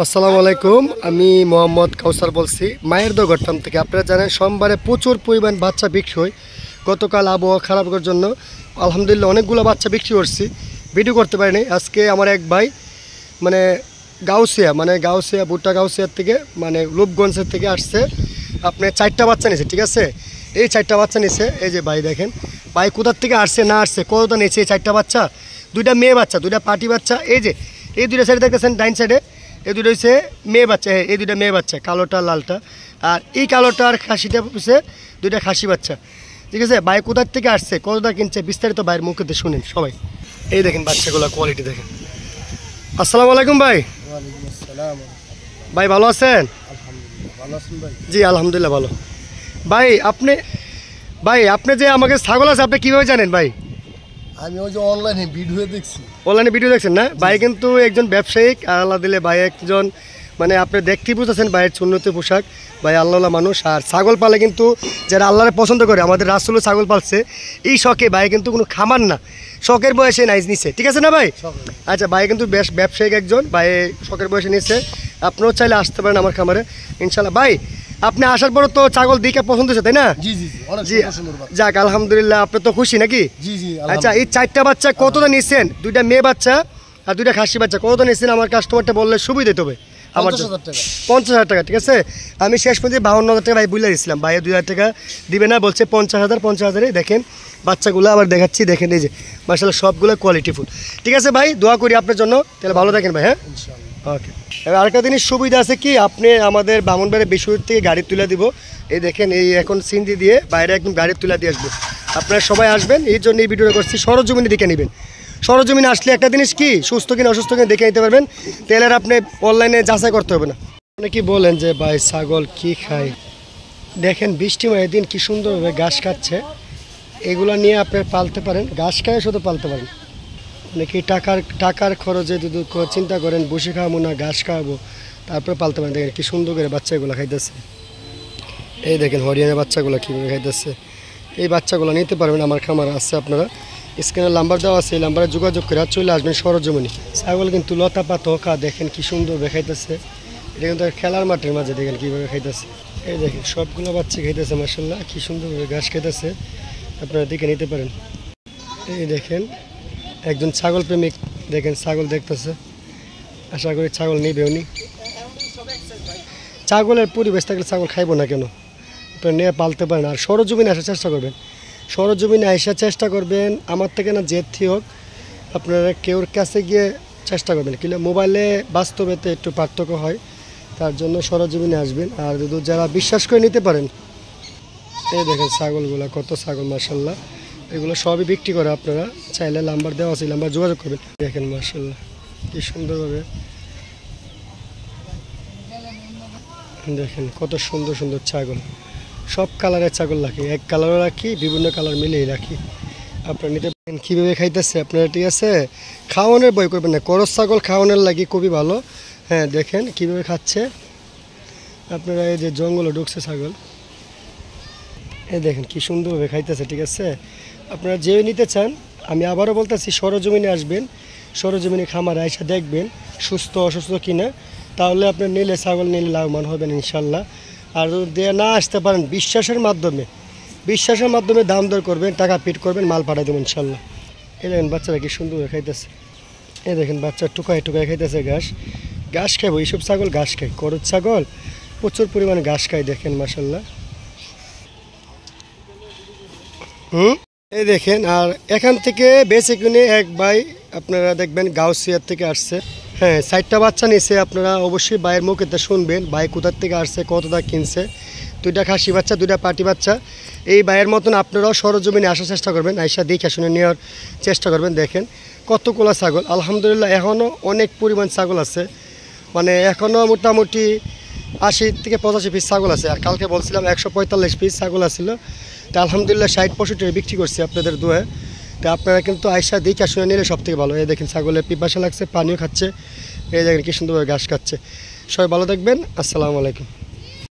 আসসালামু আলাইকুম। আমি মোহাম্মদ কাউসার বলছি মায়ের দোগরটাম থেকে। আপনারা জানেন সোমবারে প্রচুর পরিমাণ বাচ্চা বিক্রি হয়। গতকাল আবহাওয়া খারাপ করার জন্য আলহামদুলিল্লাহ অনেকগুলো বাচ্চা বিক্রি করছি, ভিডিও করতে পারিনি। আজকে আমার এক ভাই গাউসিয়া ভুট্টা গাউসিয়ার থেকে রূপগঞ্জের থেকে আসছে। আপনি 4টা বাচ্চা নিয়েছে, ঠিক আছে? এই 4টা বাচ্চা নিয়েছে। এই যে ভাই দেখেন, ভাই কোথার থেকে আসছে না আসছে, কতটা নিয়েছে এই 4টা বাচ্চা। 2টা মেয়ে বাচ্চা, 2টা পাটি বাচ্চা। এই যে এই 2টা সাইডে দেখতেছেন ডাইন সাইডে, এই 2টা হচ্ছে মেয়ে বাচ্চা। এই 2টা মেয়ে বাচ্চা, কালোটা লালটা। আর এই কালোটা আর খাসিটা হচ্ছে 2টা খাসি বাচ্চা, ঠিক আছে? ভাই কোথার থেকে আসছে, কতটা কিনছে, বিস্তারিত ভাইয়ের মুখেতে শুনেন সবাই। এই দেখেন বাচ্চাগুলো কোয়ালিটি দেখেন। আসসালামু আলাইকুম ভাই। ভাই ভালো আছেন? জি আলহামদুলিল্লাহ ভালো। ভাই আপনি যে আমাকে ছাগল আছে, আপনি কীভাবে জানেন ভাই? আমি ওই যে অনলাইনে ভিডিও দেখছেন না ভাই? কিন্তু একজন ব্যবসায়িক, আল্লাহ দিলে ভাই একজন আপনি দেখতেই বুঝতেছেন ভাইয়ের সুন্নতি পোশাক। ভাই আল্লাহ মানুষ। আর ছাগল পালে কিন্তু যারা আল্লাহরে পছন্দ করে, আমাদের রাসূলও ছাগল পালছে এই শখে। ভাই কিন্তু কোনো খামার না, শখের বয়সে নাইজ নিছে, ঠিক আছে না ভাই? আচ্ছা, ভাই কিন্তু বেশ ব্যবসায়িক একজন, ভাই শখের বয়সে নিচ্ছে। আপনিও চাইলে আসতে পারেন আমার খামারে ইনশাল্লাহ। ভাই আপনি আসার পর তো ছাগল দিকে পছন্দ হচ্ছে, তাই না? জি যাক আলহামদুলিল্লাহ, আপনি তো খুশি নাকি? আচ্ছা, এই 4টা বাচ্চা কতটা নিচ্ছেন? 2টা মেয়ে বাচ্চা আর 2টা খাসি বাচ্চা কতটা নিচ্ছেন? আমার কাস্টমারটা বললে সুবিধা দিতে হবে। আমার 50,000 টাকা, ঠিক আছে? আমি শেষ পর্যন্ত 52,000 টাকা ভাই বলে দিয়েছিলাম। ভাই 2,000 টাকা দিবে না, বলছে 50,000। দেখেন বাচ্চাগুলো আবার দেখাচ্ছি, দেখেন এই যে মাশাআল্লাহ সবগুলো কোয়ালিটিফুল, ঠিক আছে ভাই? দোয়া করি আপনার জন্য, তাহলে ভালো থাকেন ভাই। হ্যাঁ ওকে। এবার আরেকটা জিনিস সুবিধা আছে কি, আপনি আমাদের ব্রাহ্মণবাড়িয়া বিশ্বজিৎ থেকে গাড়ি তুলে দিব। এই দেখেন, এই এখন সিনজি দিয়ে বাইরে একদম গাড়ি তুলে দিয়ে আসবো। আপনারা সবাই আসবেন, এই জন্য এই ভিডিওটা করছি। সরজমিনে দেখে নেবেন। সরজমিনে আসলে একটা জিনিস কি, সুস্থ কিনা অসুস্থ কিনা দেখে নিতে পারবেন। তেলের আপনি অনলাইনে যাচাই করতে হবে না। আপনি কি বলেন যে ভাই ছাগল কি খায়? দেখেন বৃষ্টিময় দিন কি সুন্দরভাবে ঘাস খাচ্ছে। এগুলো নিয়ে আপনি পালতে পারেন, ঘাস খায় শুধু পালতে পারেন। কি টাকার খরচে যদি চিন্তা করেন বসে খাওয়াবো না ঘাস খাওয়াবো, তারপরে পালতে পারেন। দেখেন কি সুন্দর করে বাচ্চাগুলো খাইতেছে। এই দেখেন হরিয়ানার বাচ্চাগুলো কীভাবে খাইতেছে। এই বাচ্চাগুলো নিতে পারবেন, আমার খামার আছে। আপনারা স্ক্রিনের নাম্বার দেওয়া আছে, এই নাম্বারে যোগাযোগ করে চলে আসবেন সরজমিনে। ছাগল কিন্তু লতা পাতা ওকা দেখেন কি সুন্দরভাবে খাইতেছে। এটা কিন্তু খেলার মাঠের মাঝে দেখেন কীভাবে খাইতেছে। এই দেখেন সবগুলো বাচ্চা খাইতেছে মাশাআল্লাহ, কি সুন্দরভাবে ঘাস খাইতেছে। আপনারা দেখে নিতে পারেন। এই দেখেন একজন ছাগল প্রেমিক, দেখেন ছাগল দেখতেছে। আশা করি ছাগল নেবে উনি। ছাগলের পরিবেশ থাকলে ছাগল খাইব না কেন? আপনারা নিয়ে পালতে পারেন। আর সরজমিনে আসার চেষ্টা করবেন, সরজমিনে আসার চেষ্টা করবেন। আমার থেকে না যেতে হোক, আপনারা কেউর কাছে গিয়ে চেষ্টা করবেন। কিন্তু মোবাইলে বাস্তবেতে একটু পার্থক্য হয়, তার জন্য সরজমিনে আসবেন। আর যদি যারা বিশ্বাস করে নিতে পারেন, এই দেখেন ছাগলগুলো কত ছাগল মাশাআল্লাহ। এগুলো সবই বিক্রি করে। আপনারা চাইলে নাম্বার দেওয়া আছে, নাম্বার যোগাযোগ করবেন। দেখেন মাশাআল্লাহ কি সুন্দরভাবে দেখেন কত সুন্দর সুন্দর ছাগল। সব কালারের ছাগল রাখি, এক কালারও রাখি, বিভিন্ন কালার মিলেই রাখি। আপনারা নিতে পারেন। কীভাবে খাইতেছে আপনারা, ঠিক আছে? খাওয়ানোর বই করবেন না, করস ছাগল খাওয়ানোর লাগে খুবই ভালো। হ্যাঁ দেখেন কীভাবে খাচ্ছে। আপনারা এই যে জঙ্গলে ঢুকছে ছাগল, এই দেখেন কি সুন্দরভাবে খাইতেছে, ঠিক আছে? আপনারা যে নিতে চান, আমি আবারও বলতেছি সরজমিনে আসবেন। সরজমিনে খামারে এসে দেখবেন সুস্থ অসুস্থ কিনা, তাহলে আপনার নিলে ছাগল নিলে লাভবান হবেন ইনশাল্লাহ। আর যদি না আসতে পারেন, বিশ্বাসের মাধ্যমে দাম দর করবেন, টাকা পিট করবেন, মাল পাঠিয়ে দেবেন ইনশাল্লাহ। এই দেখেন বাচ্চারা কি সুন্দরভাবে খাইতেছে। এই দেখেন বাচ্চা টুকায় খাইতেছে ঘাস খাইবো। এইসব ছাগল ঘাস খায়, করজ ছাগল প্রচুর পরিমাণে ঘাস খায়। দেখেন মাশাল্লাহ। এই দেখেন। আর এখান থেকে বেঁচে কিনে এক ভাই আপনারা দেখবেন গাউসিয়ার থেকে আসছে। হ্যাঁ 4টা বাচ্চা নিয়েছে। আপনারা অবশ্যই ভাইয়ের মুখেতে শুনবেন ভাই কোথার থেকে আসছে, কতটা কিনছে। 2টা খাসি বাচ্চা, 2টা পাটি বাচ্চা। এই ভাইয়ের মতন আপনারাও সরজমিনে আসার চেষ্টা করবেন, আইসা দেখে শুনে নেওয়ার চেষ্টা করবেন। দেখেন কতগুলো ছাগল আলহামদুলিল্লাহ, এখনও অনেক পরিমাণ ছাগল আছে। এখনও মোটামুটি 80 থেকে 85 পিস ছাগল আছে। আর কালকে বলছিলাম 145 পিস ছাগল আছিল। তা আলহামদুলিল্লাহ 60-65 বিক্রি করছি আপনাদের দোয়া। তা আপনারা কিন্তু আয়সা দেখে শুনে নিলে সব থেকে ভালো। এই দেখেন ছাগলের পিপাসা লাগছে, পানিও খাচ্ছে। এই দেখেন কি সুন্দরভাবে ঘাস খাচ্ছে। সবাই ভালো থাকবেন। আসসালামু আলাইকুম।